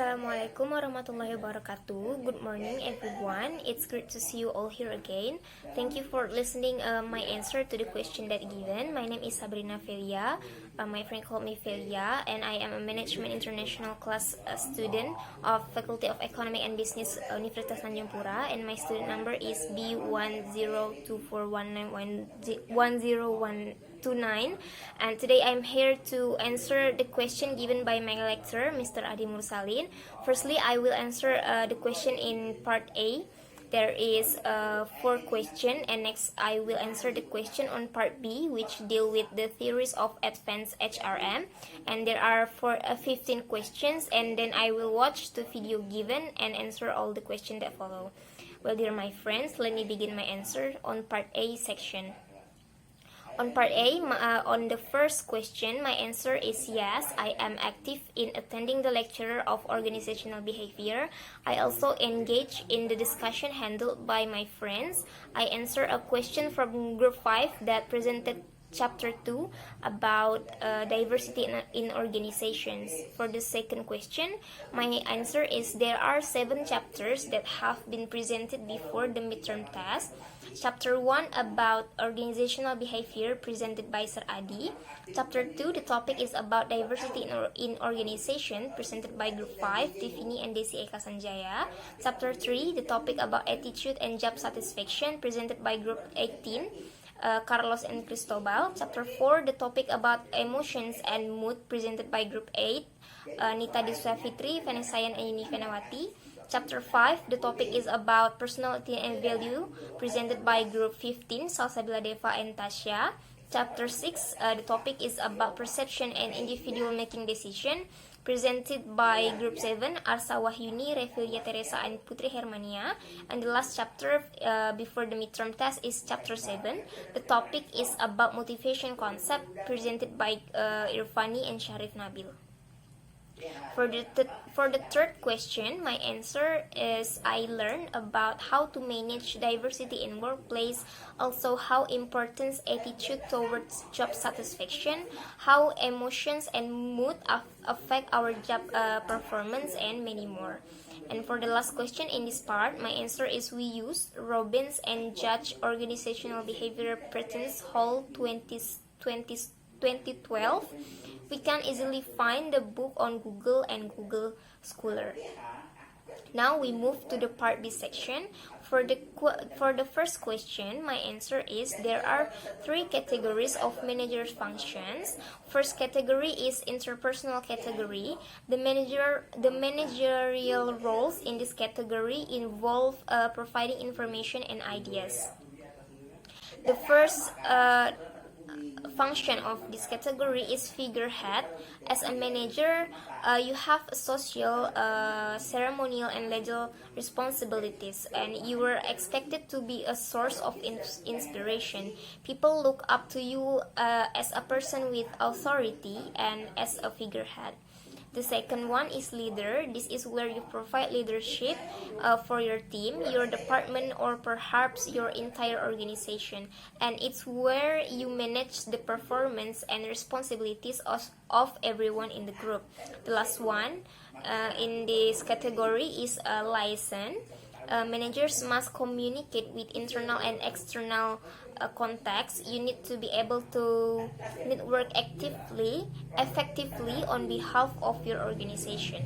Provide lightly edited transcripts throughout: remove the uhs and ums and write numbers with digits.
Assalamualaikum warahmatullahi wabarakatuh. Good morning, everyone. It's great to see you all here again. Thank you for listening my answer to the question that given. My name is Shabrina Felia. My friend called me Felia, and I am a Management International class student of Faculty of Economic and Business, Universitas Tanjungpura, and my student number is B10241910129. And today I'm here to answer the question given by my lecturer, Mr. Adi Mursalin. Firstly, I will answer the question in part A. There is 4 questions, and next I will answer the question on part B, which deal with the theories of advanced HRM, and there are 15 questions, and then I will watch the video given and answer all the questions that follow. Well, dear my friends, let me begin my answer on part A section. On part A, on the first question, my answer is yes, I am active in attending the lecture of organizational behavior. I also engage in the discussion handled by my friends. I answer a question from group 5 that presented chapter 2 about diversity in organizations. For the second question, my answer is there are 7 chapters that have been presented before the midterm test. Chapter 1 about organizational behavior presented by Sir Adi. Chapter 2, the topic is about diversity in organization presented by group 5, Tiffany and Desi Eka Sanjaya. Chapter 3, the topic about attitude and job satisfaction presented by group 18, Carlos and Cristobal. Chapter 4, the topic about emotions and mood presented by group 8, Nita Diswa Fitri, Vanessayan and Yuni Venawati. Chapter 5, the topic is about personality and value presented by group 15, Salsabila Deva and Tasya. Chapter 6, the topic is about perception and individual making decision presented by group 7, Arsa Wahyuni, Revilia Teresa and Putri Hermania. And the last chapter before the midterm test is chapter 7. The topic is about motivation concept presented by Irfani and Sharif Nabil. For the third question, my answer is I learned about how to manage diversity in workplace, also how important attitude towards job satisfaction, how emotions and mood affect our job performance, and many more. And for the last question in this part, my answer is we use Robbins and Judge Organizational Behavior Patterns Hall 2012. We can easily find the book on Google and Google Scholar. Now we move to the part B section. For the first question, my answer is there are 3 categories of manager functions. First category is interpersonal category. The managerial roles in this category involve providing information and ideas. The first function of this category is figurehead. As a manager, you have social, ceremonial, and legal responsibilities, and you are expected to be a source of inspiration. People look up to you as a person with authority and as a figurehead. The second one is leader. This is where you provide leadership for your team, your department, or perhaps your entire organization. And it's where you manage the performance and responsibilities of everyone in the group. The last one in this category is a liaison. Managers must communicate with internal and external contacts. You need to be able to network effectively on behalf of your organization.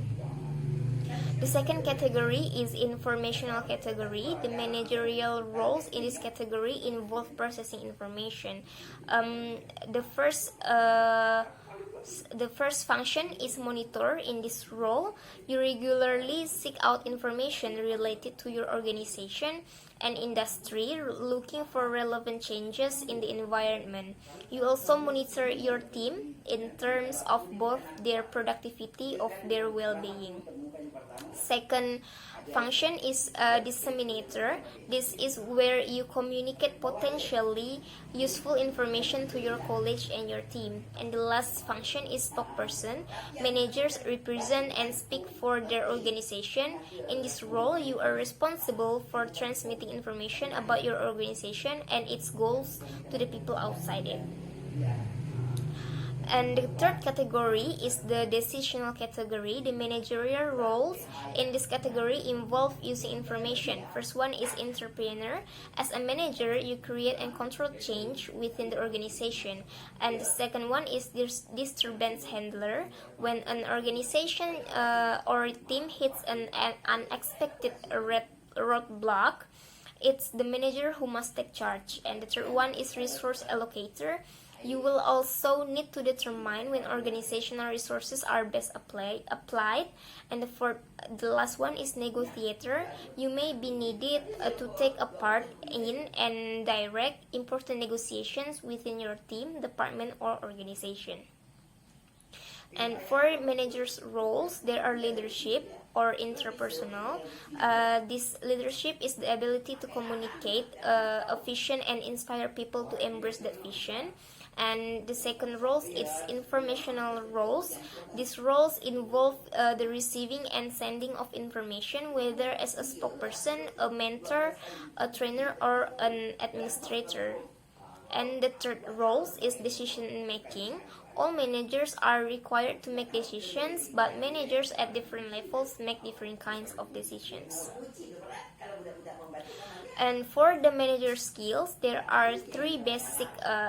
The second category is informational category. The managerial roles in this category involve processing information. The first function is monitor. In this role, you regularly seek out information related to your organization and industry, looking for relevant changes in the environment. You also monitor your team in terms of both their productivity of their well-being. Second function is a disseminator. This is where you communicate potentially useful information to your colleagues and your team. And the last function is spokesperson. Managers represent and speak for their organization. In this role, you are responsible for transmitting information about your organization and its goals to the people outside it. And the third category is the decisional category. The managerial roles in this category involve using information. First one is entrepreneur. As a manager, you create and control change within the organization. And the second one is disturbance handler. When an organization or team hits an unexpected roadblock, it's the manager who must take charge. And the third one is resource allocator. You will also need to determine when organizational resources are best applied. And the last one is negotiator. You may be needed to take a part in and direct important negotiations within your team, department, or organization. And for managers' roles, there are leadership or interpersonal. This leadership is the ability to communicate a vision and inspire people to embrace that vision. And the second roles is informational roles. These roles involve the receiving and sending of information, whether as a spokesperson, a mentor, a trainer, or an administrator. And the third roles is decision making. All managers are required to make decisions, but managers at different levels make different kinds of decisions. And for the manager skills, there are three basic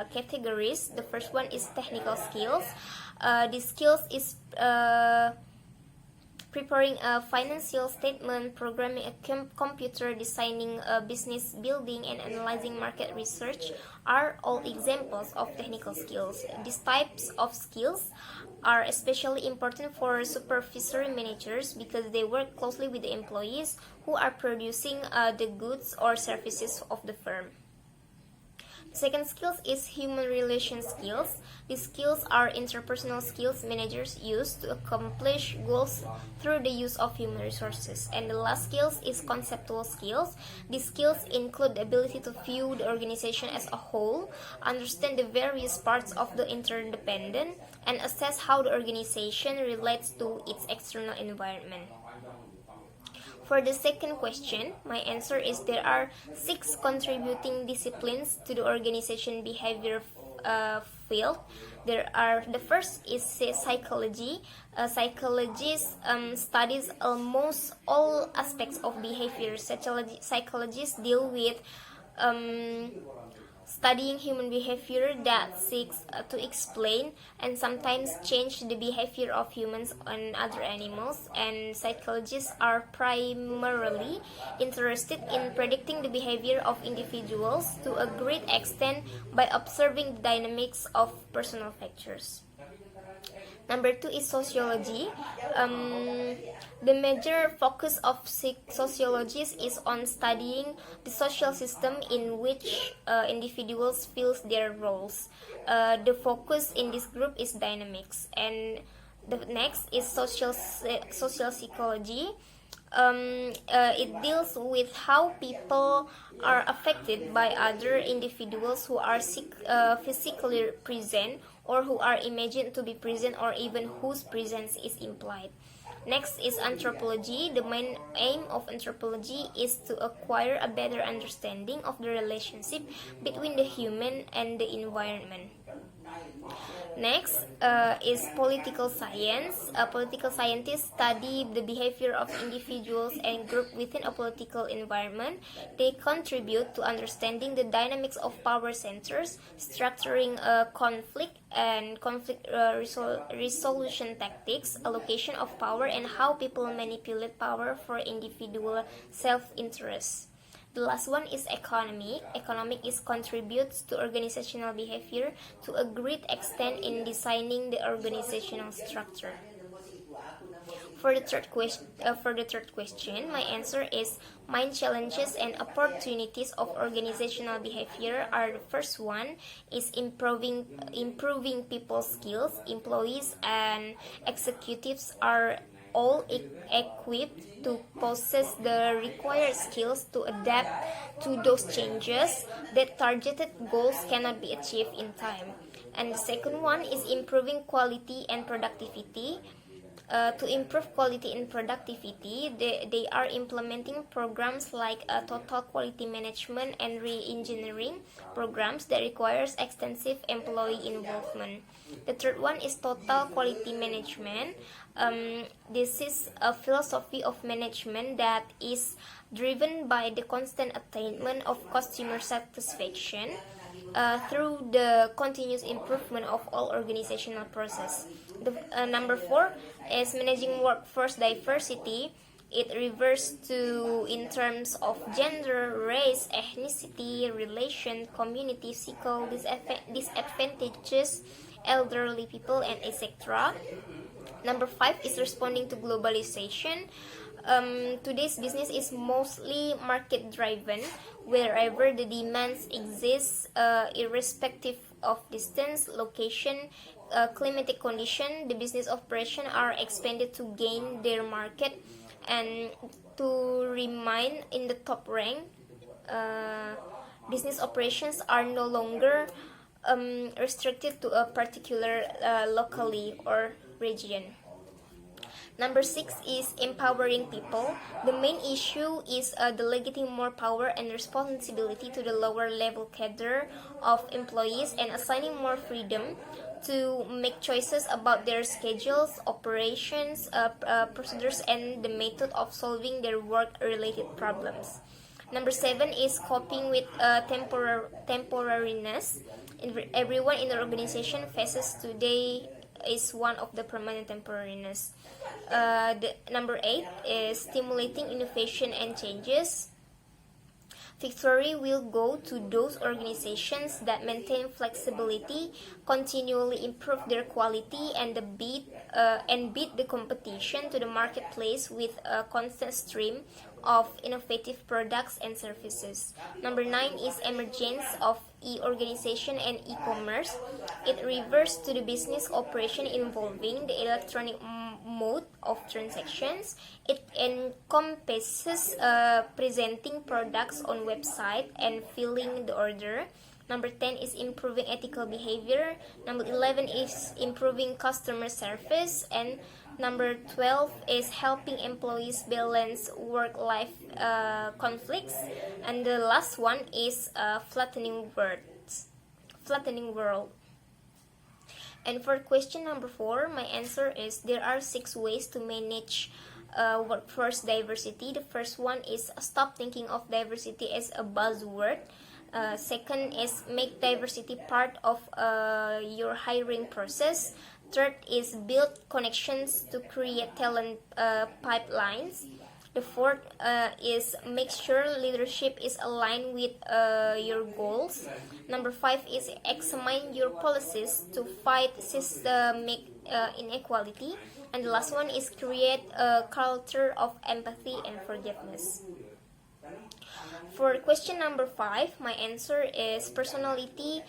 categories. The first one is technical skills. These skills is preparing a financial statement, programming a computer, designing a business building, and analyzing market research are all examples of technical skills. These types of skills are especially important for supervisory managers because they work closely with the employees who are producing the goods or services of the firm. Second skills is human relation skills. These skills are interpersonal skills managers use to accomplish goals through the use of human resources. And the last skills is conceptual skills. These skills include the ability to view the organization as a whole, understand the various parts of the interdependent, and assess how the organization relates to its external environment. For the second question, my answer is there are 6 contributing disciplines to the organization behavior field. The first is psychology. Psychologists studies almost all aspects of behavior. Psychologists deal with studying human behavior that seeks to explain and sometimes change the behavior of humans and other animals. And psychologists are primarily interested in predicting the behavior of individuals to a great extent by observing the dynamics of personal factors. Number 2 is sociology. The major focus of sociologists is on studying the social system in which individuals fill their roles. The focus in this group is dynamics. And the next is social psychology. It deals with how people are affected by other individuals who are physically present or who are imagined to be present or even whose presence is implied. Next is anthropology. The main aim of anthropology is to acquire a better understanding of the relationship between the human and the environment. Next is political science. Political scientists study the behavior of individuals and groups within a political environment. They contribute to understanding the dynamics of power centers, structuring conflict and conflict resolution tactics, allocation of power, and how people manipulate power for individual self-interest. The last one is economic. Economic contributes to organizational behavior to a great extent in designing the organizational structure. For the third question, my answer is main challenges and opportunities of organizational behavior are: the first one is improving people's skills. Employees and executives are all equipped to possess the required skills to adapt to those changes that targeted goals cannot be achieved in time. And the second one is improving quality and productivity. To improve quality and productivity, they are implementing programs like total quality management and re-engineering programs that requires extensive employee involvement. The third one is total quality management. This is a philosophy of management that is driven by the constant attainment of customer satisfaction through the continuous improvement of all organizational process. Number four is managing workforce diversity. It refers to in terms of gender, race, ethnicity, relation, community, physical disadvantages, elderly people, and etc. Number five is responding to globalization. Today's business is mostly market driven, wherever the demands exist, irrespective of distance, location, climatic condition. The business operation are expanded to gain their market and to remain in the top rank. Business operations are no longer restricted to a particular locality or region. Number six is empowering people. The main issue is delegating more power and responsibility to the lower level cadre of employees and assigning more freedom to make choices about their schedules, operations, procedures, and the method of solving their work-related problems. Number seven is coping with temporariness. Everyone in the organization faces today is one of the permanent temporariness. Number eight is stimulating innovation and changes. Victory will go to those organizations that maintain flexibility, continually improve their quality, and beat the competition to the marketplace with a constant stream of innovative products and services. Number nine is emergence of e-organization and e-commerce. It refers to the business operation involving the electronic mode of transactions. It encompasses presenting products on website and filling the order. Number 10 is improving ethical behavior. Number 11 is improving customer service. And number 12 is helping employees balance work-life conflicts. And the last one is flattening world. And for question number 4, my answer is there are 6 ways to manage workforce diversity. The first one is stop thinking of diversity as a buzzword. Second is make diversity part of your hiring process. Third is build connections to create talent pipelines. The fourth is make sure leadership is aligned with your goals. Number 5 is examine your policies to fight systemic inequality. And the last one is create a culture of empathy and forgiveness. For question number 5, my answer is personality.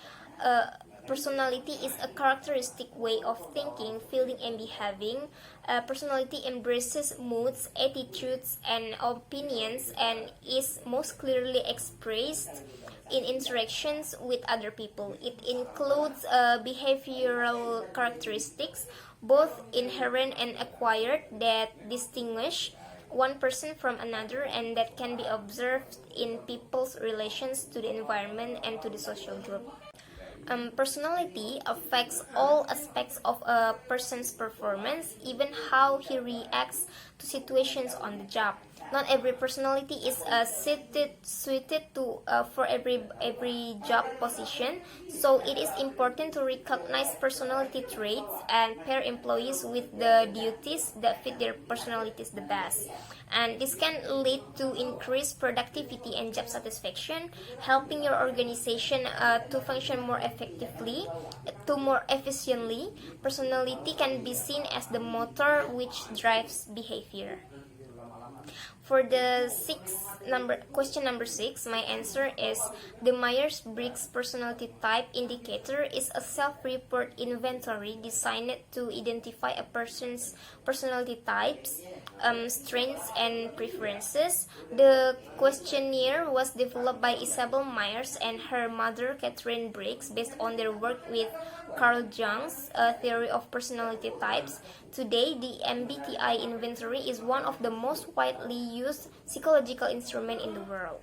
Personality is a characteristic way of thinking, feeling, and behaving. Personality embraces moods, attitudes, and opinions and is most clearly expressed in interactions with other people. It includes behavioral characteristics, both inherent and acquired, that distinguish one person from another and that can be observed in people's relations to the environment and to the social group. Personality affects all aspects of a person's performance, even how he reacts to situations on the job. Not every personality is suited to for every job position, so it is important to recognize personality traits and pair employees with the duties that fit their personalities the best. And this can lead to increased productivity and job satisfaction, helping your organization to function more effectively, to more efficiently. Personality can be seen as the motor which drives behavior. For the question number 6, my answer is the Myers-Briggs personality type indicator is a self-report inventory designed to identify a person's personality types, strengths, and preferences. The questionnaire was developed by Isabel Myers and her mother Catherine Briggs based on their work with Carl Jung's theory of personality types. Today, the MBTI inventory is one of the most widely used psychological instruments in the world.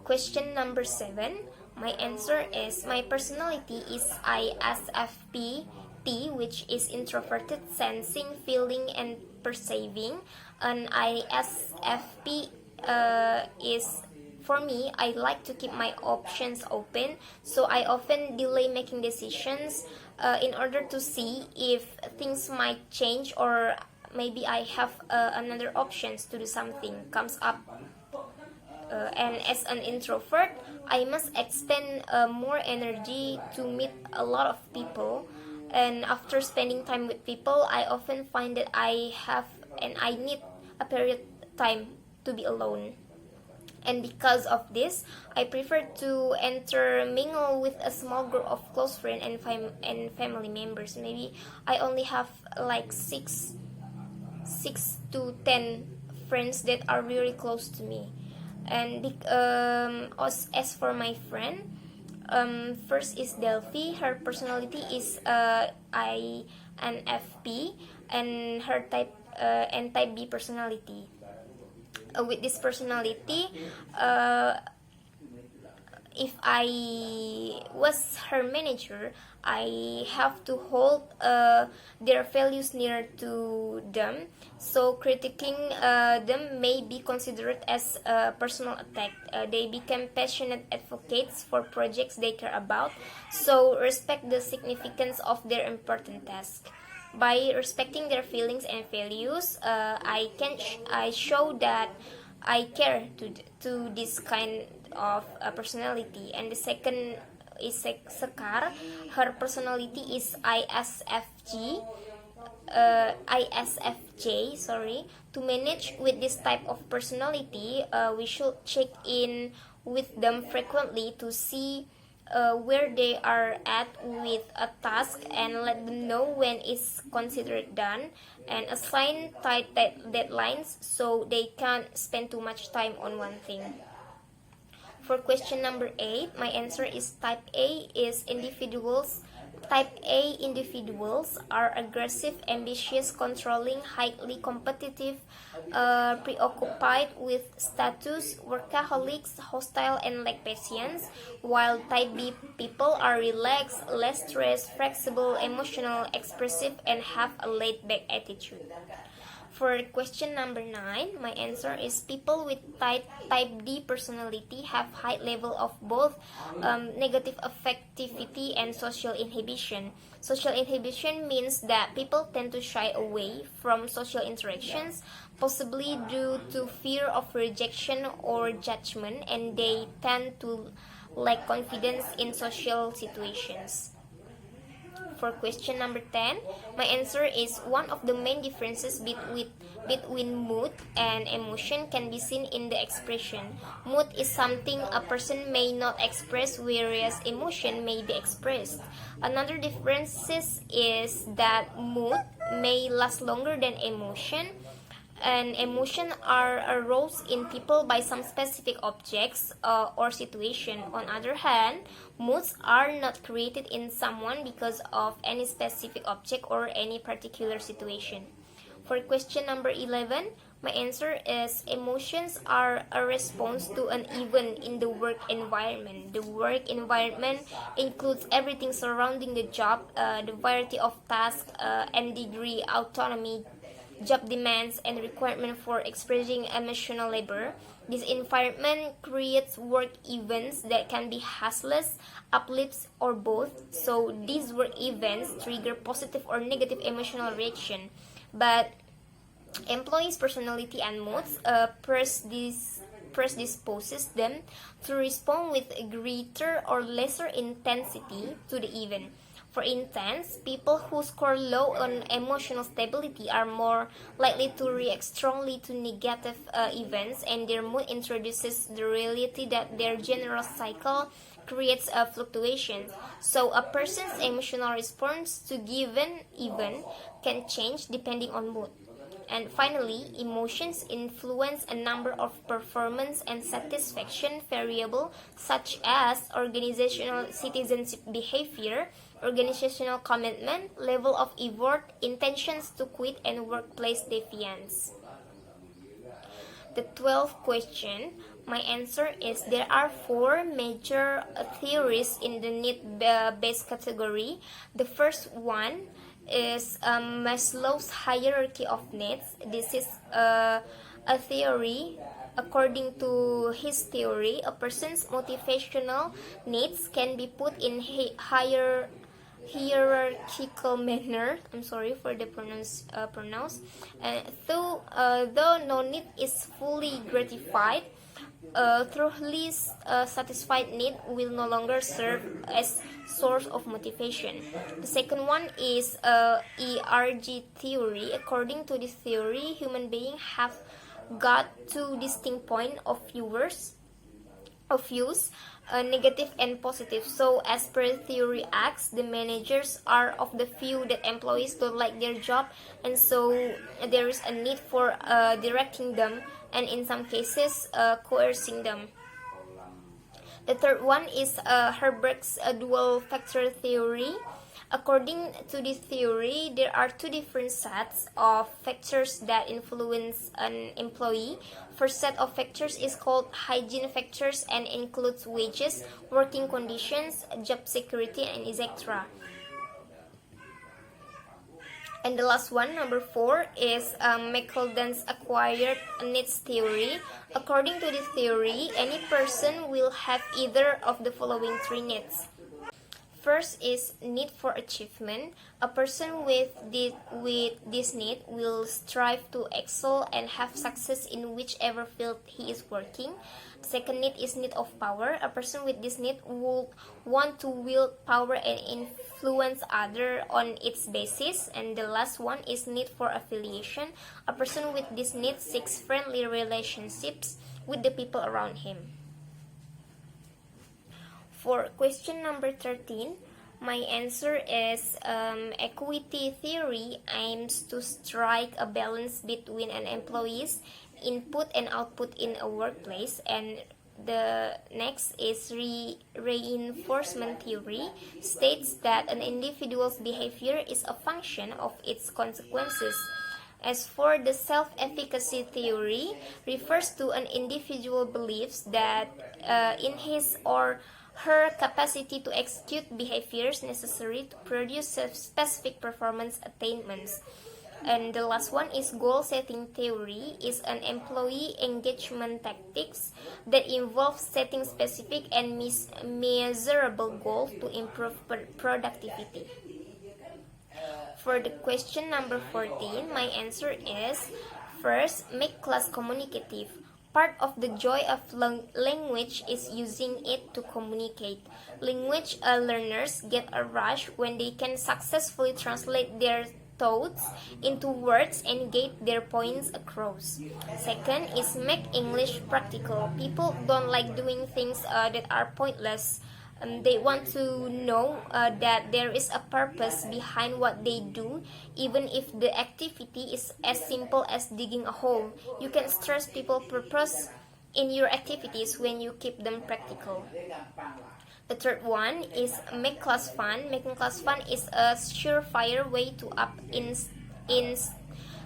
Question number 7. My answer is my personality is ISFP T, which is introverted, sensing, feeling, and perceiving. An ISFP is for me, I like to keep my options open, so I often delay making decisions in order to see if things might change or maybe I have another options to do something comes up. And as an introvert, I must expend more energy to meet a lot of people. And after spending time with people, I often find that I need a period time to be alone. And because of this, I prefer to mingle with a small group of close friends and family members. Maybe I only have like 6 to 10 friends that are really close to me. And as for my friend, first is Delphi. Her personality is INFP, and her type and type B personality. With this personality, if I was her manager, I have to hold their values near to them. So critiquing them may be considered as a personal attack. They become passionate advocates for projects they care about. So respect the significance of their important task. By respecting their feelings and values, I show that I care to this kind of personality. And the second is Sekar. Her personality is ISFJ. Sorry. To manage with this type of personality, we should check in with them frequently to see where they are at with a task and let them know when it's considered done, and assign tight deadlines so they can't spend too much time on one thing. For question number 8, my answer is type A is individuals. Type A individuals are aggressive, ambitious, controlling, highly competitive, preoccupied with status, workaholics, hostile, and lack patience, while type B people are relaxed, less stressed, flexible, emotional, expressive, and have a laid-back attitude. For question number 9, my answer is people with type D personality have high level of both negative affectivity and social inhibition. Social inhibition means that people tend to shy away from social interactions, possibly due to fear of rejection or judgment, and they tend to lack confidence in social situations. For question number 10, my answer is one of the main differences between mood and emotion can be seen in the expression. Mood is something a person may not express, whereas emotion may be expressed. Another difference is that mood may last longer than emotion, and emotion are aroused in people by some specific objects or situation. On other hand, moods are not created in someone because of any specific object or any particular situation. For question number 11, my answer is emotions are a response to an event in the work environment. The work environment includes everything surrounding the job, the variety of tasks and degree autonomy job demands and requirement for expressing emotional labor. This environment creates work events that can be hassless, uplifts, or both. So these work events trigger positive or negative emotional reaction. But employees' personality and moods predisposes them to respond with greater or lesser intensity to the event. For instance, people who score low on emotional stability are more likely to react strongly to negative events, and their mood introduces the reality that their general cycle creates a fluctuation. So a person's emotional response to given event can change depending on mood. And finally, emotions influence a number of performance and satisfaction variables such as organizational citizenship behavior, organizational commitment, level of effort, intentions to quit, and workplace defiance. The 12th question, my answer is there are four major theories in the need-based category. The first one is Maslow's hierarchy of needs. This is a theory. According to his theory, a person's motivational needs can be put in hierarchical manner. I'm sorry for the pronounce. Though no need is fully gratified, truly satisfied need will no longer serve as source of motivation. The second one is ERG theory. According to this theory, human beings have got two distinct points of views, negative and positive. So as per theory acts, the managers are of the view that employees don't like their job, and so there is a need for directing them, and in some cases coercing them. The third one is Herbert's dual factor theory. According to this theory, there are two different sets of factors that influence an employee. First set of factors is called hygiene factors and includes wages, working conditions, job security, and etc. And the last one, number 4, is McClelland's acquired needs theory. According to this theory, any person will have either of the following 3 needs. First is need for achievement. A person with this need will strive to excel and have success in whichever field he is working. Second need is need of power. A person with this need will want to wield power and influence others on its basis. And the last one is need for affiliation. A person with this need seeks friendly relationships with the people around him. For question number 13, my answer is equity theory aims to strike a balance between an employee's input and output in a workplace. And the next is reinforcement theory, states that an individual's behavior is a function of its consequences. As for the self-efficacy theory, refers to an individual believes that in his or her capacity to execute behaviors necessary to produce specific performance attainments. And the last one is goal setting theory, is an employee engagement tactics that involves setting specific and measurable goals to improve productivity. For the question number 14, my answer is first, make class communicative. Part of the joy of language is using it to communicate. Language learners get a rush when they can successfully translate their thoughts into words and get their points across. Second is make English practical. People don't like doing things that are pointless. They want to know that there is a purpose behind what they do, even if the activity is as simple as digging a hole. You can stress people's purpose in your activities when you keep them practical. The third one is make class fun. Making class fun is a surefire way to up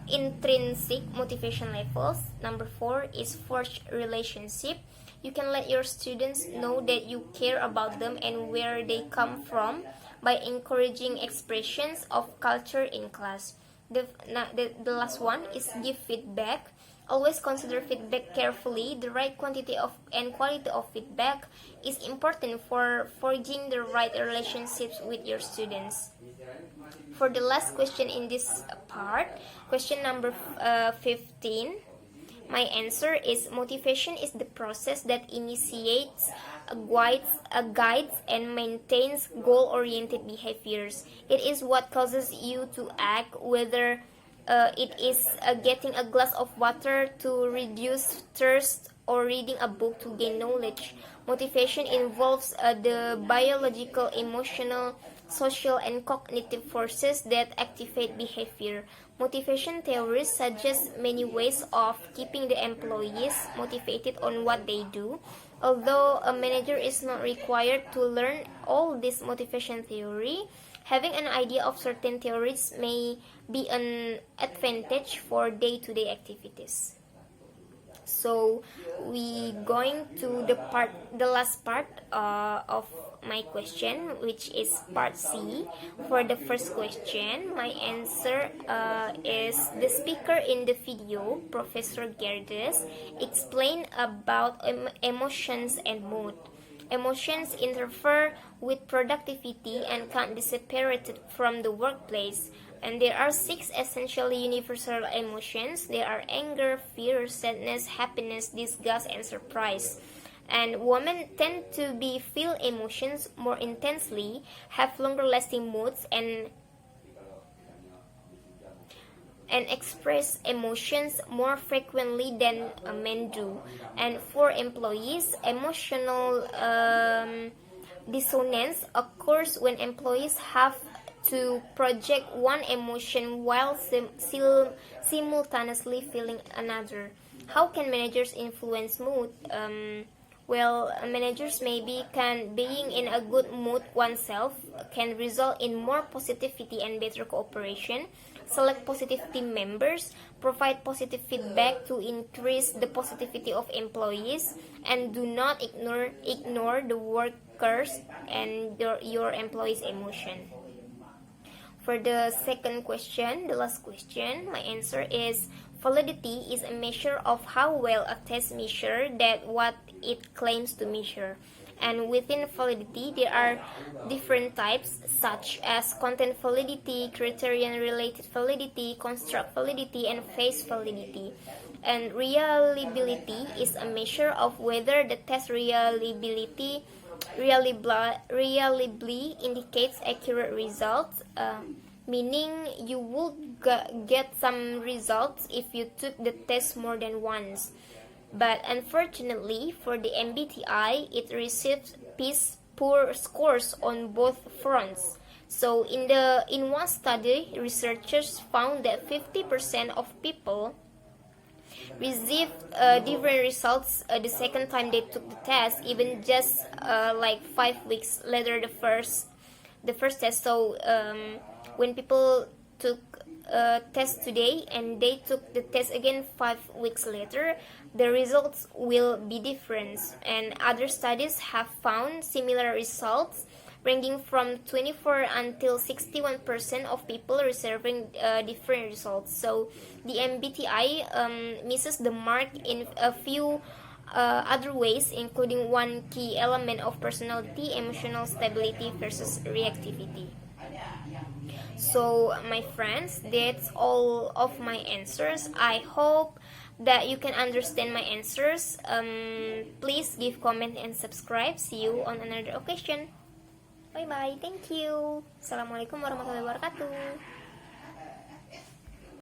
intrinsic motivation levels. Number 4 is forge relationship. You can let your students know that you care about them and where they come from by encouraging expressions of culture in class. The last one is give feedback. Always consider feedback carefully. The right quantity and quality of feedback is important for forging the right relationships with your students. For the last question in this part, question number 15, My answer is motivation is the process that initiates, guides and maintains goal-oriented behaviors. It is what causes you to act, whether it is getting a glass of water to reduce thirst or reading a book to gain knowledge. Motivation involves the biological, emotional, social, and cognitive forces that activate behavior. Motivation theories suggest many ways of keeping the employees motivated on what they do. Although a manager is not required to learn all this motivation theory, having an idea of certain theories may be an advantage for day-to-day activities. So we going to the last part of my question, which is part C. For the first question, my answer is the speaker in the video, Professor Gerdes, explained about emotions and mood. Emotions interfere with productivity and can't be separated from the workplace. And there are 6 essentially universal emotions. There are anger, fear, sadness, happiness, disgust, and surprise. And women tend to feel emotions more intensely, have longer lasting moods, and express emotions more frequently than men do. And for employees, emotional dissonance occurs when employees have to project one emotion while simultaneously feeling another. How can managers influence mood? Managers maybe can being in a good mood oneself can result in more positivity and better cooperation. Select positive team members, provide positive feedback to increase the positivity of employees, and do not ignore the workers and your employees' emotion. For the second question, the last question, my answer is validity is a measure of how well a test measures that what it claims to measure. And within validity, there are different types such as content validity, criterion-related validity, construct validity, and phase validity. And reliability is a measure of whether the test reliably indicates accurate results, meaning you will get some results if you took the test more than once. But unfortunately, for the MBTI, it receives poor scores on both fronts. So in one study, researchers found that 50% of people received different results the second time they took the test, even just like 5 weeks later the first test. So when people took test today and they took the test again 5 weeks later, the results will be different. And other studies have found similar results, ranging from 24 until 61% of people receiving different results. So the MBTI misses the mark in a few other ways, including one key element of personality, emotional stability versus reactivity. So my friends, that's all of my answers. I hope that you can understand my answers. Please give comment and subscribe. See you on another occasion. Bye bye. Thank you. Assalamualaikum warahmatullahi wabarakatuh.